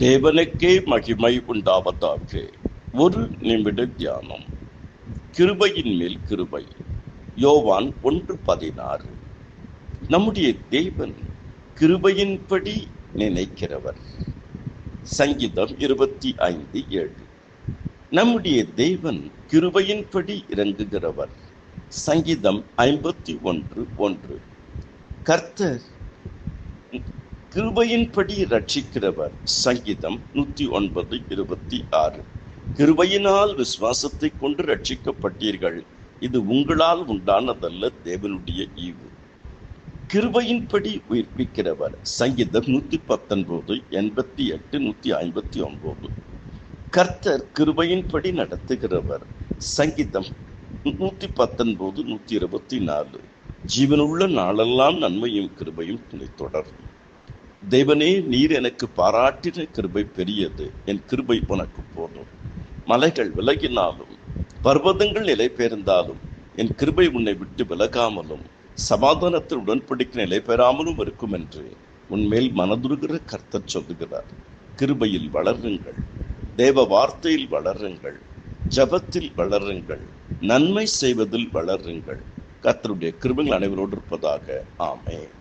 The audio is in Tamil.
தேவனுக்கே மகிமை உண்டாவதாக. ஒரு நிமிட தியானம். கிருபையின் மேல் கிருபை. யோவான் 1:16. நம்முடைய தேவன் கிருபையின்படி நினைக்கிறவர். சங்கீதம் 25:7. நம்முடைய தேவன் கிருபையின்படி இறங்குகிறவர். சங்கீதம் 51:1. கர்த்தர் கிருபையின்படி ரட்சிக்கிறவர். சங்கீதம் 109:26. கிருபையினால் விசுவாசத்தை கொண்டு ரட்சிக்கப்பட்டீர்கள், இது உங்களால் உண்டானதல்ல, தேவனுடைய ஈவு. கிருபையின்படி உயிர்ப்பிக்கிறவர். சங்கீதம் 119, 88, 159. கர்த்தர் கிருபையின்படி நடத்துகிறவர். சங்கீதம் 119, 124. ஜீவனுள்ள நாளெல்லாம் நன்மையும் கிருபையும் துணை தொடரும். தேவனே, நீர் எனக்கு பாராட்டின கிருபை பெரியது, என் கிருபை உனக்கு போதும். மலைகள் விலகினாலும் பர்வதங்கள் நிலை பெயர்ந்தாலும் என் கிருபை உன்னை விட்டு விலகாமலும் சமாதானத்தில் உடன்படிக்கை நிலை பெறாமலும் இருக்கும் என்று உன்மேல் மனதுருகிற கர்த்தர் சொல்லுகிறார். கிருபையில் வளருங்கள், தேவ வார்த்தையில் வளருங்கள், ஜபத்தில் வளருங்கள், நன்மை செய்வதில் வளருங்கள். கர்த்தருடைய கிருபைகள் அனைவரோடு இருப்பதாக. ஆமென்.